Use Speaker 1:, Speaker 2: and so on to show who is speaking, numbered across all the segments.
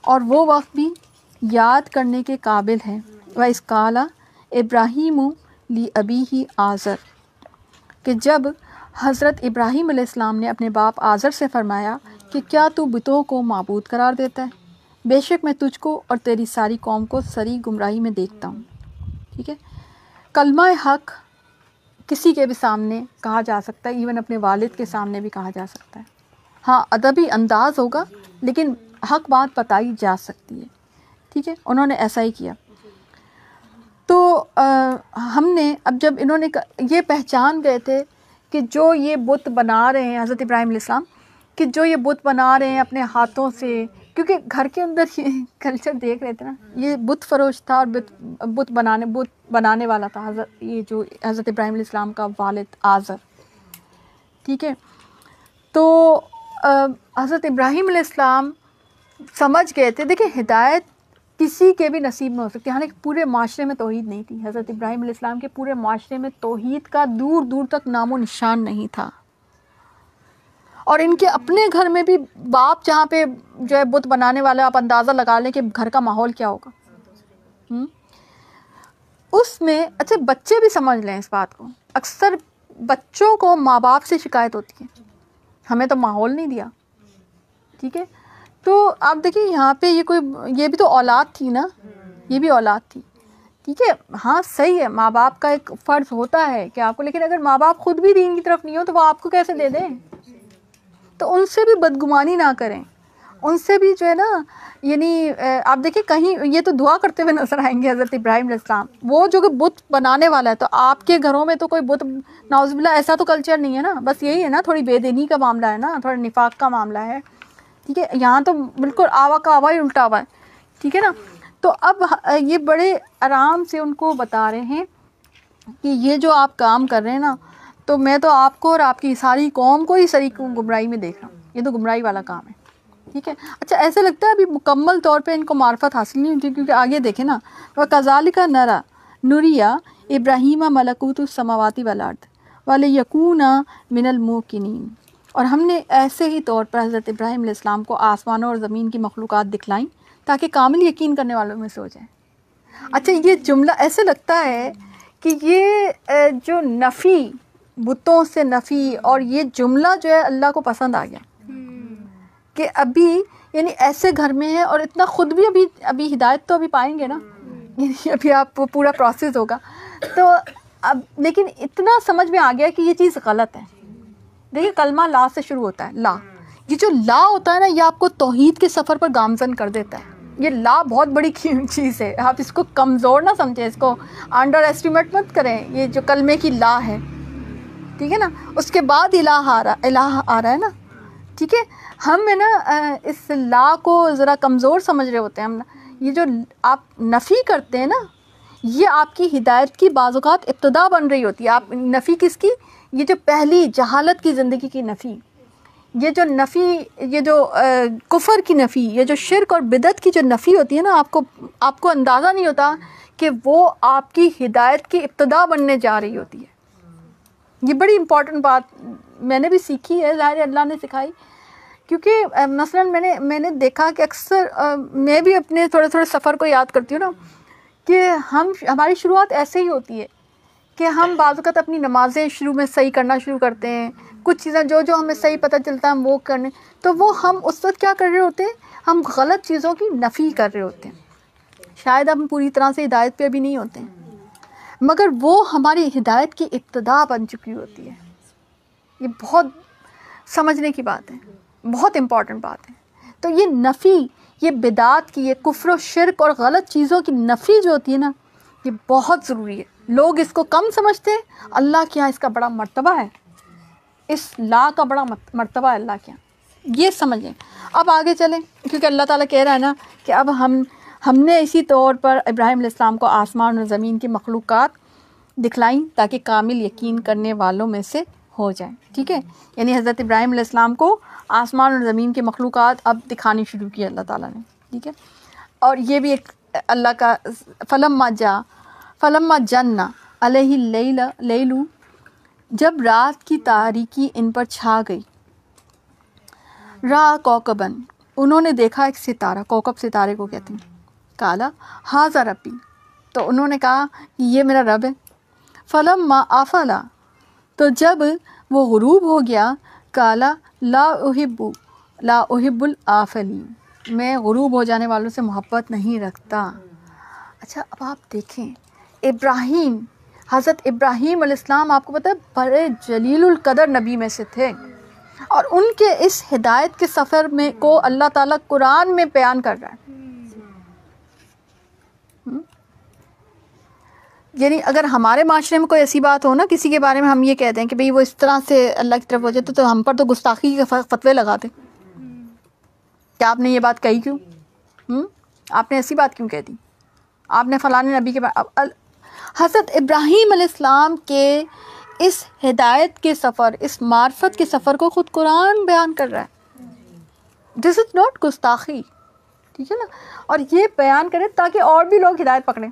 Speaker 1: اور وہ وقت بھی یاد کرنے کے قابل ہے۔ وَإِذْ قَالَ إِبْرَاهِيمُ لِأَبِيهِ آزر، کہ جب حضرت ابراہیم علیہ السلام نے اپنے باپ آزر سے فرمایا کہ کیا تو بتوں کو معبود قرار دیتا ہے؟ بے شک میں تجھ کو اور تیری ساری قوم کو سری گمراہی میں دیکھتا ہوں۔ ٹھیک ہے، کلمہ حق کسی کے بھی سامنے کہا جا سکتا ہے، ایون اپنے والد کے سامنے بھی کہا جا سکتا ہے۔ ہاں ادبی انداز ہوگا لیکن حق بات بتائی جا سکتی ہے۔ ٹھیک ہے، انہوں نے ایسا ہی کیا۔ تو ہم نے اب جب انہوں نے یہ پہچان گئے تھے کہ جو یہ بت بنا رہے ہیں حضرت ابراہیم علیہ السلام، کہ جو یہ بت بنا رہے ہیں اپنے ہاتھوں سے، کیونکہ گھر کے اندر یہ کلچر دیکھ رہے تھے نا، یہ بت فروش تھا اور بت بنانے والا تھا یہ جو حضرت ابراہیم علیہ السلام کا والد آزر۔ ٹھیک ہے، تو حضرت ابراہیم علیہ السلام سمجھ گئے تھے، دیکھیں ہدایت کسی کے بھی نصیب میں ہو سکتی ہے، حالانکہ پورے معاشرے میں توحید نہیں تھی۔ حضرت ابراہیم علیہ السلام کے پورے معاشرے میں توحید کا دور دور تک نام و نشان نہیں تھا، اور ان کے اپنے گھر میں بھی باپ جہاں پہ جو ہے بت بنانے والا، آپ اندازہ لگا لیں کہ گھر کا ماحول کیا ہوگا۔ اس میں اچھا بچے بھی سمجھ لیں اس بات کو، اکثر بچوں کو ماں باپ سے شکایت ہوتی ہے، ہمیں تو ماحول نہیں دیا۔ ٹھیک ہے، تو آپ دیکھیں یہاں پہ یہ بھی تو اولاد تھی نا، یہ بھی اولاد تھی۔ ٹھیک ہے، ہاں صحیح ہے، ماں باپ کا ایک فرض ہوتا ہے کہ آپ کو، لیکن اگر ماں باپ خود بھی دین کی طرف نہیں ہو تو وہ آپ کو کیسے دے دیں؟ تو ان سے بھی بدگمانی نہ کریں، ان سے بھی جو ہے نا، یعنی آپ دیکھیں کہیں یہ تو دعا کرتے ہوئے نظر آئیں گے حضرت ابراہیم علیہ السلام، وہ جو کہ بت بنانے والا ہے، تو آپ کے گھروں میں تو کوئی بت، نعوذ باللہ ایسا تو کلچر نہیں ہے نا، بس یہی ہے نا، تھوڑی بے دینی کا معاملہ ہے نا، تھوڑا نفاق کا معاملہ ہے۔ ٹھیک ہے، یہاں تو بالکل آوا کا آوا ہی الٹا ہوا ہے۔ ٹھیک ہے نا، تو اب یہ بڑے آرام سے ان کو بتا رہے ہیں کہ یہ جو آپ کام کر رہے ہیں نا، تو میں تو آپ کو اور آپ کی ساری قوم کو ہی شریک گمراہی میں دیکھ رہا ہوں، یہ تو گمراہی والا کام ہے۔ ٹھیک ہے، اچھا ایسے لگتا ہے ابھی مکمل طور پہ ان کو معرفت حاصل نہیں ہوتی، کیونکہ آگے دیکھیں نا، وَكَذَلِكَ نُرِيَ إِبْرَاهِيمَ مَلَكُوتُ السَّمَاوَاتِ وَالْأَرْضِ وَلِيَكُونَ مِنَ الْمُوقِنِينَ، اور ہم نے ایسے ہی طور پر حضرت ابراہیم علیہ السلام کو آسمانوں اور زمین کی مخلوقات دکھلائیں تاکہ کامل یقین کرنے والوں میں سے ہو جائیں۔ اچھا یہ جملہ ایسے لگتا ہے کہ یہ جو نفی، بتوں سے نفی، اور یہ جملہ جو ہے اللہ کو پسند آ گیا کہ ابھی یعنی ایسے گھر میں ہے، اور اتنا خود بھی ابھی ہدایت تو ابھی پائیں گے نا، یعنی ابھی آپ کو پورا پروسیس ہوگا، تو اب لیکن اتنا سمجھ میں آ گیا کہ یہ چیز غلط ہے۔ دیکھیے کلمہ لا سے شروع ہوتا ہے، لا، یہ جو لا ہوتا ہے نا، یہ آپ کو توحید کے سفر پر گامزن کر دیتا ہے۔ یہ لا بہت بڑی چیز ہے، آپ اس کو کمزور نہ سمجھیں، اس کو انڈر ایسٹیمیٹ مت کریں، یہ جو کلمے کی لا ہے۔ ٹھیک ہے نا، اس کے بعد الہ آ رہا ہے نا۔ ٹھیک ہے، ہم ہے نا اس لا کو ذرا کمزور سمجھ رہے ہوتے ہیں ہم، یہ جو آپ نفی کرتے ہیں نا، یہ آپ کی ہدایت کی بعض اوقات ابتدا بن رہی ہوتی ہے۔ آپ نفی کس کی؟ یہ جو پہلی جہالت کی زندگی کی نفی، یہ جو نفی، یہ جو کفر کی نفی، یہ جو شرک اور بدعت کی جو نفی ہوتی ہے نا، آپ کو اندازہ نہیں ہوتا کہ وہ آپ کی ہدایت کی ابتدا بننے جا رہی ہوتی ہے۔ یہ بڑی امپورٹنٹ بات میں نے بھی سیکھی ہے، ظاہر اللہ نے سکھائی، کیونکہ مثلا میں نے دیکھا کہ اکثر میں بھی اپنے تھوڑے سفر کو یاد کرتی ہوں نا، کہ ہماری شروعات ایسے ہی ہوتی ہے کہ ہم بعض اوقات اپنی نمازیں شروع میں صحیح کرنا شروع کرتے ہیں، کچھ چیزیں جو ہمیں صحیح پتہ چلتا ہے ہم وہ کرنے، تو وہ ہم اس وقت کیا کر رہے ہوتے ہیں، ہم غلط چیزوں کی نفی کر رہے ہوتے ہیں۔ شاید ہم پوری طرح سے ہدایت پہ بھی نہیں ہوتے ہیں، مگر وہ ہماری ہدایت کی ابتدا بن چکی ہوتی ہے۔ یہ بہت سمجھنے کی بات ہے، بہت امپورٹنٹ بات ہے۔ تو یہ نفی، یہ بدعات کی، یہ کفر و شرک اور غلط چیزوں کی نفی جو ہوتی ہے نا، یہ بہت ضروری ہے۔ لوگ اس کو کم سمجھتے ہیں، اللہ کے یہاں اس کا بڑا مرتبہ ہے، اس لا کا بڑا مرتبہ ہے اللہ کے یہاں، یہ سمجھیں۔ اب آگے چلیں، کیونکہ اللہ تعالیٰ کہہ رہا ہے نا کہ اب ہم نے اسی طور پر ابراہیم علیہ السلام کو آسمان اور زمین کی مخلوقات دکھلائیں تاکہ کامل یقین کرنے والوں میں سے ہو جائیں۔ ٹھیک ہے، یعنی حضرت ابراہیم علیہ السلام کو آسمان اور زمین کی مخلوقات اب دکھانی شروع کی اللہ تعالیٰ نے۔ ٹھیک ہے، اور یہ بھی ایک اللہ کا فلما جن علیہ اللیل، جب رات کی تاریکی ان پر چھا گئی، را کوکبن، انہوں نے دیکھا ایک ستارہ، کوکب ستارے کو کہتے ہیں، کالا ہاذا ربی، تو انہوں نے کہا کہ یہ میرا رب ہے. فلما آفلا، تو جب وہ غروب ہو گیا، کالا لا احب الآفلین، میں غروب ہو جانے والوں سے محبت نہیں رکھتا. اچھا اب آپ دیکھیں ابراہیم، حضرت ابراہیم علیہ السلام آپ کو پتہ ہے بڑے جلیل القدر نبی میں سے تھے، اور ان کے اس ہدایت کے سفر میں کو اللہ تعالیٰ قرآن میں بیان کر رہا ہے. یعنی اگر ہمارے معاشرے میں کوئی ایسی بات ہو نا، کسی کے بارے میں ہم یہ کہہ دیں کہ بھئی وہ اس طرح سے اللہ کی طرف ہو جائے، تو ہم پر تو گستاخی کے فتوے لگا دیں کہ آپ نے یہ بات کہی کیوں، آپ نے ایسی بات کیوں کہہ دی، آپ نے فلانے نبی کے بارے. حضرت ابراہیم علیہ السلام کے اس ہدایت کے سفر، اس معرفت کے سفر کو خود قرآن بیان کر رہا ہے. دس از ناٹ گستاخی، ٹھیک ہے نا. اور یہ بیان کرے تاکہ اور بھی لوگ ہدایت پکڑیں،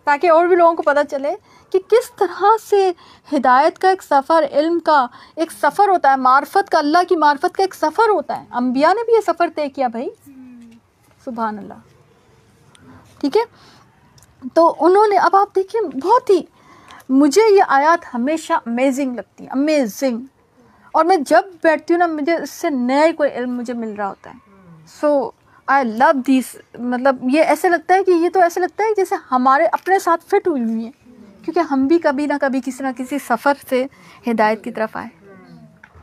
Speaker 1: تاکہ اور بھی لوگوں کو پتہ چلے کہ کس طرح سے ہدایت کا ایک سفر، علم کا ایک سفر ہوتا ہے، معرفت کا، اللہ کی معرفت کا ایک سفر ہوتا ہے. انبیاء نے بھی یہ سفر طے کیا بھائی، سبحان اللہ. ٹھیک ہے، تو انہوں نے، اب آپ دیکھیں بہت ہی، مجھے یہ آیات ہمیشہ امیزنگ لگتی ہیں، امیزنگ. اور میں جب بیٹھتی ہوں نا، مجھے اس سے نیا کوئی علم مجھے مل رہا ہوتا ہے. سو آئی لو دیس، مطلب یہ ایسے لگتا ہے کہ یہ تو ایسے لگتا ہے جیسے ہمارے اپنے ساتھ فٹ ہوئی ہوئی ہیں، کیونکہ ہم بھی کبھی نہ کبھی کسی نہ کسی سفر سے ہدایت کی طرف آئے.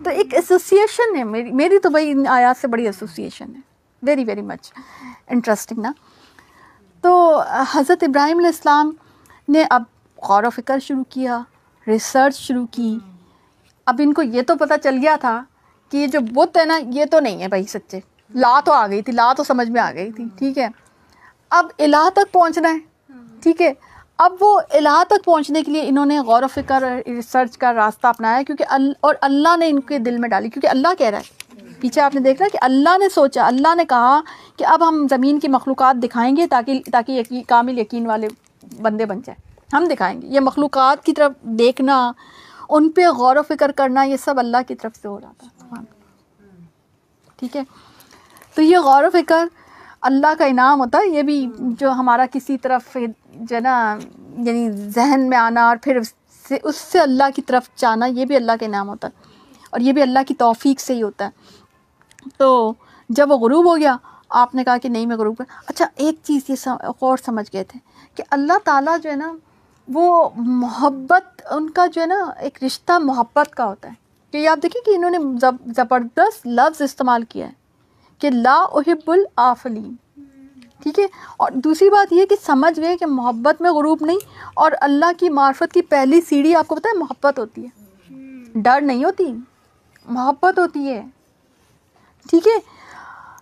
Speaker 1: تو ایک ایسوسیشن ہے میری تو بھائی ان آیات سے بڑی ایسوسیشن ہے، ویری ویری مچ انٹرسٹنگ نا. تو حضرت ابراہیم علیہ السلام نے اب غور و فکر شروع کیا، ریسرچ شروع کی. اب ان کو یہ تو پتہ چل گیا تھا کہ یہ جو بت ہے نا، یہ تو نہیں ہے بھائی سچے، لا تو آ گئی تھی، لا تو سمجھ میں آ گئی تھی، ٹھیک ہے. اب الہ تک پہنچنا ہے، ٹھیک ہے. اب وہ الہ تک پہنچنے کے لیے انہوں نے غور و فکر اور ریسرچ کا راستہ اپنایا، کیونکہ اور اللہ نے ان کے دل میں ڈالی، کیونکہ اللہ کہہ رہا ہے، پیچھے آپ نے دیکھا کہ اللہ نے سوچا، اللہ نے کہا کہ اب ہم زمین کی مخلوقات دکھائیں گے تاکہ کامل یقین والے بندے بن جائیں. ہم دکھائیں گے. یہ مخلوقات کی طرف دیکھنا، ان پہ غور و فکر کرنا، یہ سب اللہ کی طرف سے ہو رہا تھا. ٹھیک ہے، تو یہ غور و فکر اللہ کا انعام ہوتا ہے. یہ بھی جو ہمارا کسی طرف جو ہے نا، یعنی ذہن میں آنا اور پھر اس سے اللہ کی طرف جانا، یہ بھی اللہ کا انعام ہوتا ہے، اور یہ بھی اللہ کی توفیق سے ہی ہوتا ہے. تو جب وہ غروب ہو گیا، آپ نے کہا کہ نہیں میں غروب کر. اچھا ایک چیز یہ اور سمجھ گئے تھے کہ اللہ تعالیٰ جو ہے نا، وہ محبت، ان کا جو ہے نا ایک رشتہ محبت کا ہوتا ہے. کہ یہ آپ دیکھیں کہ انہوں نے زبردست لفظ استعمال کیا ہے کہ لا احب الآفلین، ٹھیک ہے. اور دوسری بات یہ کہ سمجھ گئے کہ محبت میں غروب نہیں، اور اللہ کی معرفت کی پہلی سیڑھی آپ کو پتہ ہے محبت ہوتی ہے، ڈر نہیں ہوتی، محبت ہوتی ہے. ٹھیک ہے،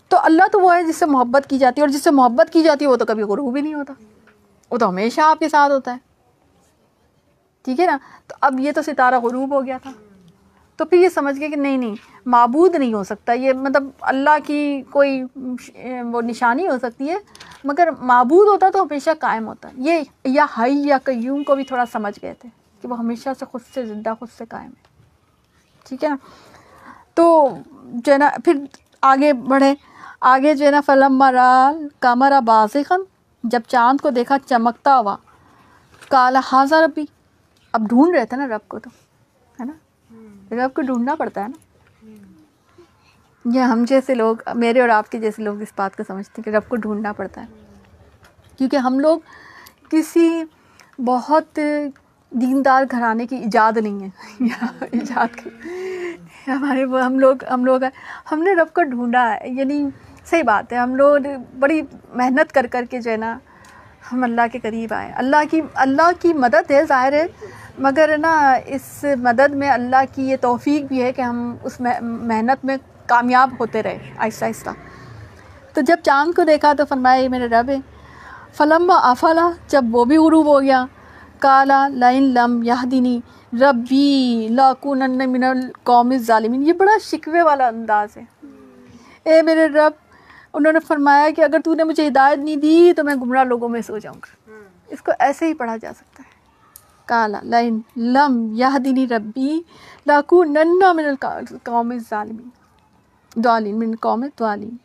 Speaker 1: تو اللہ تو وہ ہے جس سے محبت کی جاتی ہے، اور جس سے محبت کی جاتی ہے وہ تو کبھی غروب ہی نہیں ہوتا، وہ تو ہمیشہ آپ کے ساتھ ہوتا ہے. ٹھیک ہے نا. تو اب یہ تو ستارہ غروب ہو گیا تھا، تو پھر یہ سمجھ گئے کہ نہیں معبود نہیں ہو سکتا یہ، مطلب اللہ کی کوئی وہ نشانی ہو سکتی ہے، مگر معبود ہوتا تو ہمیشہ قائم ہوتا. یہ یا حی یا قیوم کو بھی تھوڑا سمجھ گئے تھے کہ وہ ہمیشہ سے خود سے زندہ، خود سے قائم ہے. ٹھیک ہے نا. تو جو ہے نا پھر آگے بڑھے، آگے جو ہے نا فلما رأى القمر بازغا، جب چاند کو دیکھا چمکتا ہوا، قال ھذا ربی. اب ڈھونڈ رہے تھے نا رب کو، تو ہے نا، رب کو ڈھونڈنا پڑتا ہے نا. یہ ہم جیسے لوگ، میرے اور آپ کے جیسے لوگ اس بات کو سمجھتے ہیں کہ رب کو ڈھونڈنا پڑتا ہے، کیونکہ ہم لوگ کسی بہت دیندار گھرانے کی ایجاد نہیں ہے ایجاد کی ہمارے وہ ہم نے رب کو ڈھونڈا ہے. یعنی صحیح بات ہے، ہم لوگ بڑی محنت کر کے جو ہے نا ہم اللہ کے قریب آئے. اللہ کی مدد ہے ظاہر ہے، مگر نا اس مدد میں اللہ کی یہ توفیق بھی ہے کہ ہم اس محنت میں کامیاب ہوتے رہے آہستہ آہستہ. تو جب چاند کو دیکھا تو فرمایا یہ میرے رب ہے. فلما افلا، جب وہ بھی غروب ہو گیا، قالا لئن لم یہدنی ربی لاکونن من القوم الظالمین. یہ بڑا شکوے والا انداز ہے، اے میرے رب، انہوں نے فرمایا کہ اگر تو نے مجھے ہدایت نہیں دی تو میں گمراہ لوگوں میں سے ہو جاؤں گا. اس کو ایسے ہی پڑھا جا سکتا ہے، قالا لئن لم یہدنی ربی لاکونن من القوم الظالمین، ضالین، من القوم الظالمین.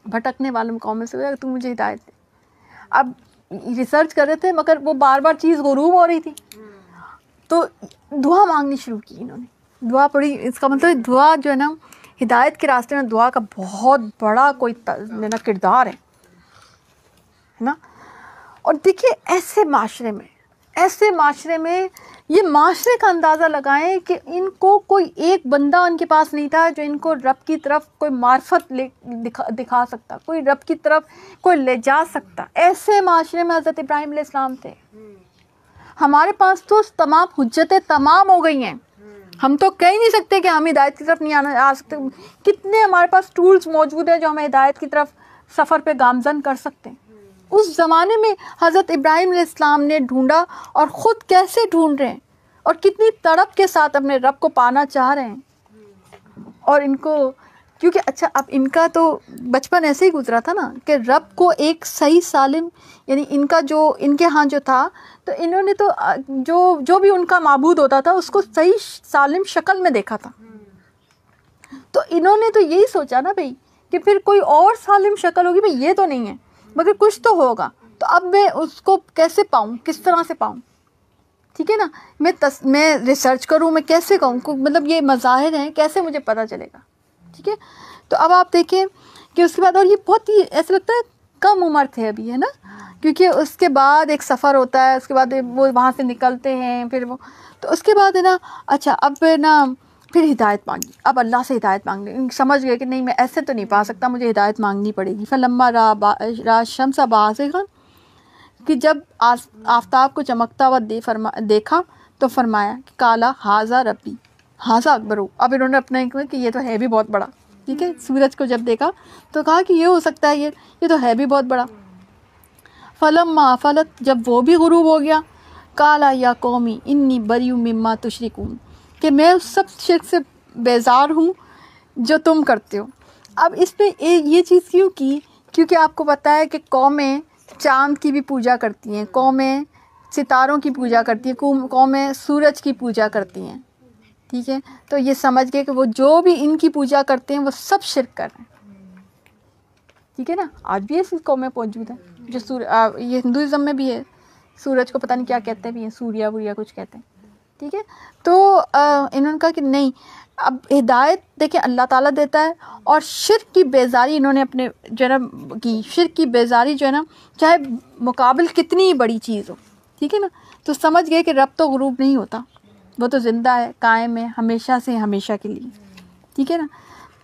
Speaker 1: بھٹکنے والوں قوم میں سے ہو تو مجھے ہدایت دے. اب ریسرچ کر رہے تھے مگر وہ بار بار چیز غروب ہو رہی تھی تو دعا مانگنی شروع کی انہوں نے. دعا پڑھی. اس کا مطلب دعا جو ہے نا ہدایت کے راستے میں دعا کا بہت بڑا کوئی کردار ہے نا. اور دیکھیے ایسے معاشرے میں یہ معاشرے کا اندازہ لگائیں کہ ان کو کوئی ایک بندہ ان کے پاس نہیں تھا جو ان کو رب کی طرف کوئی معرفت دکھا سکتا, کوئی رب کی طرف کوئی لے جا سکتا. ایسے معاشرے میں حضرت ابراہیم علیہ السلام تھے. ہمارے پاس تو تمام حجتیں تمام ہو گئی ہیں, ہم تو کہہ ہی نہیں سکتے کہ ہم ہدایت کی طرف نہیں آ سکتے. کتنے ہمارے پاس ٹولز موجود ہیں جو ہمیں ہدایت کی طرف سفر پہ گامزن کر سکتے ہیں. اس زمانے میں حضرت ابراہیم علیہ السلام نے ڈھونڈا, اور خود کیسے ڈھونڈ رہے ہیں اور کتنی تڑپ کے ساتھ اپنے رب کو پانا چاہ رہے ہیں. اور ان کو کیونکہ اچھا اب ان کا تو بچپن ایسے ہی گزرا تھا نا کہ رب کو ایک صحیح سالم, یعنی ان کا جو ان کے ہاں جو تھا تو انہوں نے تو جو بھی ان کا معبود ہوتا تھا اس کو صحیح سالم شکل میں دیکھا تھا. تو انہوں نے تو یہی سوچا نا بھئی کہ پھر کوئی اور سالم شکل ہوگی, بھئی یہ تو نہیں ہے مگر کچھ تو ہوگا, تو اب میں اس کو کیسے پاؤں, کس طرح سے پاؤں. ٹھیک ہے نا, میں ریسرچ کروں, میں کیسے کہوں, مطلب یہ مظاہر ہیں کیسے مجھے پتہ چلے گا. ٹھیک ہے, تو اب آپ دیکھیں کہ اس کے بعد, اور یہ بہت ہی ایسا لگتا ہے کم عمر تھے ابھی, ہے نا, کیونکہ اس کے بعد ایک سفر ہوتا ہے, اس کے بعد وہ وہاں سے نکلتے ہیں, پھر وہ تو اس کے بعد ہے نا اچھا اب نا پھر ہدایت مانگی. اب اللہ سے ہدایت مانگ لی, سمجھ گئے کہ نہیں میں ایسے تو نہیں پا سکتا, مجھے ہدایت مانگنی پڑے گی. فلما را شمس بازغا, کہ جب آفتاب کو چمکتا ہوا دیکھا تو فرمایا کہ کالا ہاذا ربی ہاذا اکبر. اب انہوں نے اپنا کہ یہ تو ہے بھی بہت بڑا. ٹھیک ہے, سورج کو جب دیکھا تو کہا کہ یہ ہو سکتا ہے, یہ تو ہے بھی بہت بڑا. فلما افلت, جب وہ بھی غروب ہو گیا, کالا یا قومی انی بریء مما تشرکون, کہ میں اس سب شرک سے بیزار ہوں جو تم کرتے ہو. اب اس پہ یہ چیز کیوں کی, کیونکہ آپ کو پتہ ہے کہ قومیں چاند کی بھی پوجا کرتی ہیں, قومیں ستاروں کی پوجا کرتی ہیں, قومیں سورج کی پوجا کرتی ہیں. ٹھیک ہے, تو یہ سمجھ گئے کہ وہ جو بھی ان کی پوجا کرتے ہیں وہ سب شرک کر رہے ہیں. ٹھیک ہے نا, آج بھی ایسی قومیں موجود ہیں جو یہ ہندوازم میں بھی ہے, سورج کو پتہ نہیں کیا کہتے بھی ہیں, سوریا ووریا کچھ کہتے ہیں. ٹھیک ہے, تو انہوں نے کہا کہ نہیں, اب ہدایت دیکھیں اللہ تعالیٰ دیتا ہے, اور شرک کی بیزاری انہوں نے اپنے جو ہے نا کی, شرک کی بیزاری جو ہے نا چاہے مقابل کتنی بڑی چیز ہو. ٹھیک ہے نا, تو سمجھ گئے کہ رب تو غروب نہیں ہوتا, وہ تو زندہ ہے, قائم ہے ہمیشہ سے ہمیشہ کے لیے. ٹھیک ہے نا,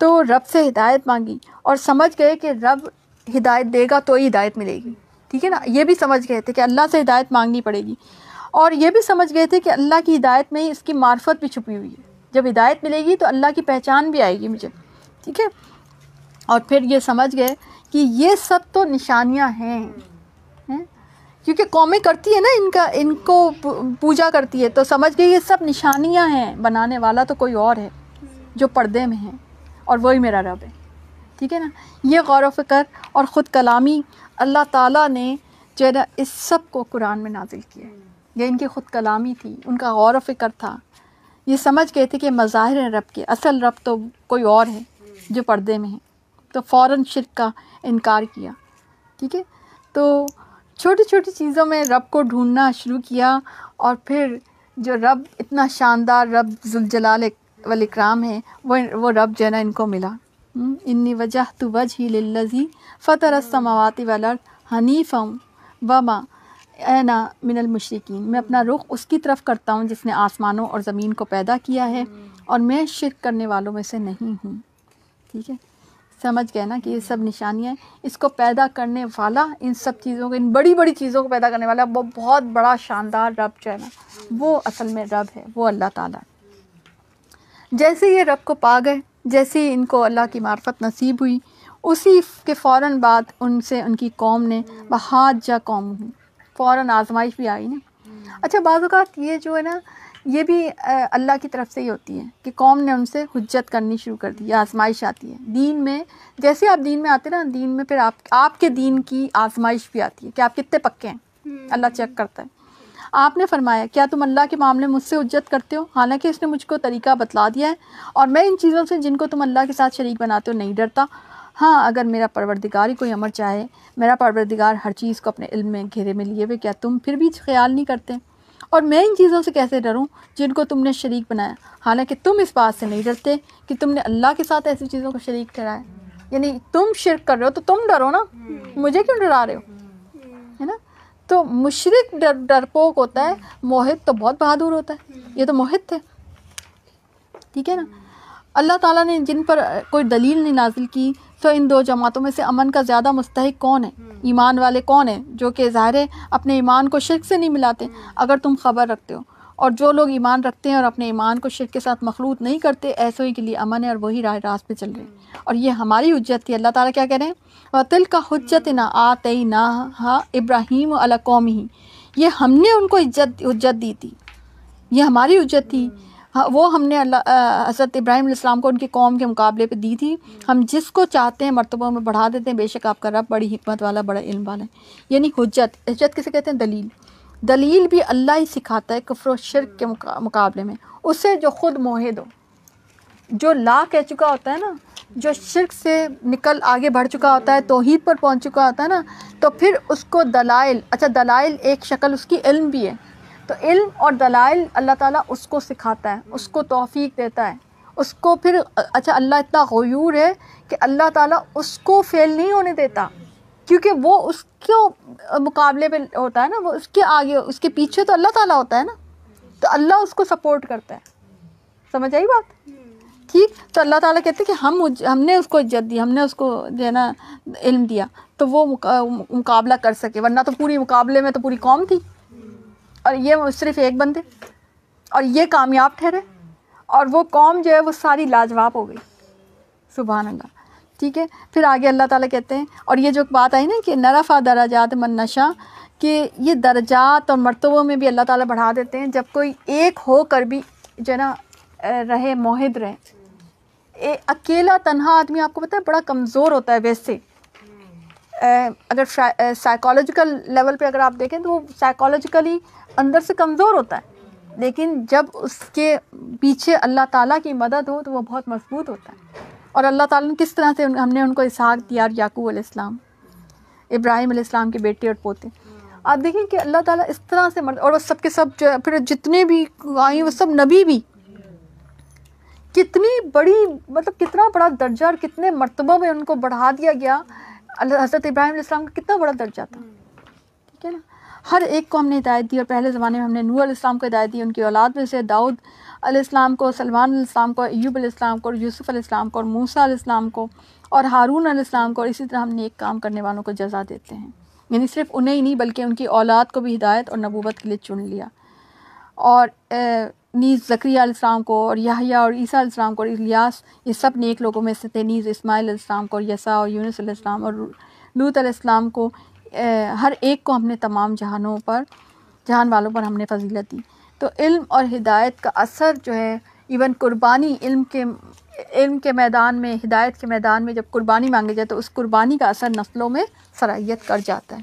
Speaker 1: تو رب سے ہدایت مانگی اور سمجھ گئے کہ رب ہدایت دے گا تو ہی ہدایت ملے گی. ٹھیک ہے نا, یہ بھی سمجھ گئے تھے کہ اللہ سے ہدایت مانگنی پڑے گی, اور یہ بھی سمجھ گئے تھے کہ اللہ کی ہدایت میں ہی اس کی معرفت بھی چھپی ہوئی ہے. جب ہدایت ملے گی تو اللہ کی پہچان بھی آئے گی مجھے. ٹھیک ہے, اور پھر یہ سمجھ گئے کہ یہ سب تو نشانیاں ہیں, کیونکہ قومیں کرتی ہے نا ان کو پوجا کرتی ہے, تو سمجھ گئے یہ سب نشانیاں ہیں, بنانے والا تو کوئی اور ہے جو پردے میں ہے, اور وہی میرا رب ہے. ٹھیک ہے نا, یہ غور و فکر اور خود کلامی اللہ تعالیٰ نے جو ہے نا اس سب کو قرآن میں نازل کیا ہے. یہ ان کی خود کلامی تھی, ان کا غور و فکر تھا. یہ سمجھ گئے تھے کہ مظاہر ہیں رب کے, اصل رب تو کوئی اور ہے جو پردے میں ہے, تو فوراً شرک کا انکار کیا. ٹھیک ہے, تو چھوٹی چھوٹی چیزوں میں رب کو ڈھونڈنا شروع کیا, اور پھر جو رب اتنا شاندار رب ذوالجلال والاکرام ہے وہ رب جو ہے نا ان کو ملا. انی وجہت وجہی للذی فطر السماوات والارض حنیفا وما انا من المشرکین, میں اپنا رخ اس کی طرف کرتا ہوں جس نے آسمانوں اور زمین کو پیدا کیا ہے, اور میں شرک کرنے والوں میں سے نہیں ہوں. ٹھیک ہے, سمجھ گئے نا کہ یہ سب نشانیاں ہیں. اس کو پیدا کرنے والا, ان سب چیزوں کو, ان بڑی بڑی چیزوں کو پیدا کرنے والا وہ بہت بڑا شاندار رب جو ہے نا وہ اصل میں رب ہے, وہ اللہ تعالیٰ. جیسے یہ رب کو پا گئے, جیسے ان کو اللہ کی معرفت نصیب ہوئی, اسی کے فوراً بعد ان سے ان کی قوم نے وحاجہ قوم ہوں, فوراً آزمائش بھی آئی نا. اچھا, بعض اوقات یہ جو ہے نا یہ بھی اللہ کی طرف سے ہی ہوتی ہے کہ قوم نے ان سے حجت کرنی شروع کر دی, آزمائش آتی ہے دین میں. جیسے آپ دین میں آتے نا, دین میں پھر آپ کے دین کی آزمائش بھی آتی ہے کہ آپ کتنے پکے ہیں, اللہ چیک کرتا ہے. آپ نے فرمایا کیا تم اللہ کے معاملے مجھ سے حجت کرتے ہو, حالانکہ اس نے مجھ کو طریقہ بتلا دیا ہے, اور میں ان چیزوں سے جن کو تم اللہ کے ساتھ شریک بناتے ہو نہیں ڈرتا. ہاں اگر میرا پروردگار ہی کوئی امر چاہے، میرا پروردگار ہر چیز کو اپنے علم میں گھیرے میں لیے ہوئے، کیا تم پھر بھی خیال نہیں کرتے؟ اور میں ان چیزوں سے کیسے ڈروں جن کو تم نے شریک بنایا، حالانکہ تم اس بات سے نہیں ڈرتے کہ تم نے اللہ کے ساتھ ایسی چیزوں کو شریک ٹھہرایا۔ یعنی تم شرک کر رہے ہو تو تم ڈرو نا، مجھے کیوں ڈرا رہے ہو، ہے نا؟ تو مشرک ڈرپوک ہوتا ہے، موحد تو بہت بہادر ہوتا ہے، یہ تو موحد تھے، ٹھیک ہے نا؟ اللہ تعالیٰ نے جن پر کوئی دلیل نہیں نازل کی، تو ان دو جماعتوں میں سے امن کا زیادہ مستحق کون ہے؟ ایمان والے کون ہیں جو کہ ظاہر ہے اپنے ایمان کو شرک سے نہیں ملاتے، اگر تم خبر رکھتے ہو۔ اور جو لوگ ایمان رکھتے ہیں اور اپنے ایمان کو شرک کے ساتھ مخلوط نہیں کرتے، ایسوں ہی کے لیے امن ہے اور وہی راہ راست پہ چل رہے ہیں۔ اور یہ ہماری حجت تھی۔ اللہ تعالیٰ کیا کہہ رہے ہیں؟ وَتِلْكَ حُجَّتُنَا آتَيْنَاهَا إِبْرَاهِيمَ عَلَىٰ قَوْمِهِ، یہ ہم نے ان کو حجت دی تھی، یہ ہماری حجت تھی، وہ ہم نے حضرت ابراہیم علیہ السلام کو ان کی قوم کے مقابلے پہ دی تھی۔ ہم جس کو چاہتے ہیں مرتبوں میں بڑھا دیتے ہیں، بے شک آپ کا رب بڑی حکمت والا، بڑا علم والا ہے۔ یعنی حجت کسے کہتے ہیں؟ دلیل۔ دلیل بھی اللہ ہی سکھاتا ہے کفر و شرک کے مقابلے میں، اسے جو خود موحد ہو، جو لا کہہ چکا ہوتا ہے نا، جو شرک سے نکل آگے بڑھ چکا ہوتا ہے، توحید پر پہنچ چکا ہوتا ہے نا، تو پھر اس کو دلائل، اچھا دلائل ایک شکل اس کی علم بھی ہے، تو علم اور دلائل اللہ تعالیٰ اس کو سکھاتا ہے، اس کو توفیق دیتا ہے، اس کو پھر اچھا اللہ اتنا غیور ہے کہ اللہ تعالیٰ اس کو فیل نہیں ہونے دیتا، کیونکہ وہ اس کو مقابلے پہ ہوتا ہے نا، وہ اس کے آگے، اس کے پیچھے تو اللہ تعالیٰ ہوتا ہے نا، تو اللہ اس کو سپورٹ کرتا ہے۔ سمجھ آئی بات؟ ٹھیک۔ تو اللہ تعالیٰ کہتے ہیں کہ ہم نے اس کو عزت دی، ہم نے اس کو جو ہے نا علم دیا تو وہ مقابلہ کر سکے، ورنہ تو پوری مقابلے میں تو پوری قوم تھی، اور یہ صرف ایک بندے، اور یہ کامیاب ٹھہرے، اور وہ قوم جو ہے وہ ساری لاجواب ہو گئی۔ سبحان اللہ، ٹھیک ہے۔ پھر آگے اللہ تعالیٰ کہتے ہیں، اور یہ جو بات آئی نا کہ نرفع درجات من نشاء، کہ یہ درجات اور مرتبوں میں بھی اللہ تعالیٰ بڑھا دیتے ہیں جب کوئی ایک ہو کر بھی جو ہے نا رہے، موحد رہے۔ اکیلا تنہا آدمی آپ کو پتہ ہے بڑا کمزور ہوتا ہے ویسے، اگر سائیکالوجیکل لیول پہ اگر آپ دیکھیں تو وہ سائیکالوجیکلی اندر سے کمزور ہوتا ہے، لیکن جب اس کے پیچھے اللہ تعالیٰ کی مدد ہو تو وہ بہت مضبوط ہوتا ہے۔ اور اللہ تعالیٰ نے کس طرح سے ہم نے ان کو اسحاق دیا اور یعقوب علیہ السلام، ابراہیم علیہ السلام کے بیٹے اور پوتے۔ آپ دیکھیں کہ اللہ تعالیٰ اس طرح سے اور وہ سب کے سب جو پھر جتنے بھی آئیں وہ سب نبی بھی، کتنی بڑی مطلب کتنا بڑا درجہ اور کتنے مرتبوں میں ان کو بڑھا دیا گیا۔ حضرت ابراہیم علیہ السلام کا کتنا بڑا درجہ تھا، ٹھیک ہے نا؟ ہر ایک کو ہم نے ہدایت دی، اور پہلے زمانے میں ہم نے نوح علیہ السلام کو ہدایت دی، ان کی اولاد میں سے داؤد علیہ السلام کو، سلیمان علیہ السلام کو، ایوب علیہ السلام کو، اور یوسف علیہ السلام کو، اور موسیٰ علیہ السلام کو، اور ہارون علیہ السلام کو، اور اسی طرح ہم نیک کام کرنے والوں کو جزا دیتے ہیں۔ یعنی صرف انہیں ہی نہیں بلکہ ان کی اولاد کو بھی ہدایت اور نبوت کے لیے چن لیا۔ اور نیز زکریا علیہ السلام کو، اور یحییٰ اور عیسیٰ علیہ السلام کو، اور الیاس، یہ سب نیک لوگوں میں سے تھے۔ نیز اسماعیل علیہ السلام کو، اور یسع اور یونس علیہ السلام اور لوط علیہ السلام کو، ہر ایک کو ہم نے تمام جہان والوں پر ہم نے فضیلت دی۔ تو علم اور ہدایت کا اثر جو ہے، ایون قربانی، علم کے میدان میں، ہدایت کے میدان میں جب قربانی مانگی جائے تو اس قربانی کا اثر نسلوں میں سرایت کر جاتا ہے۔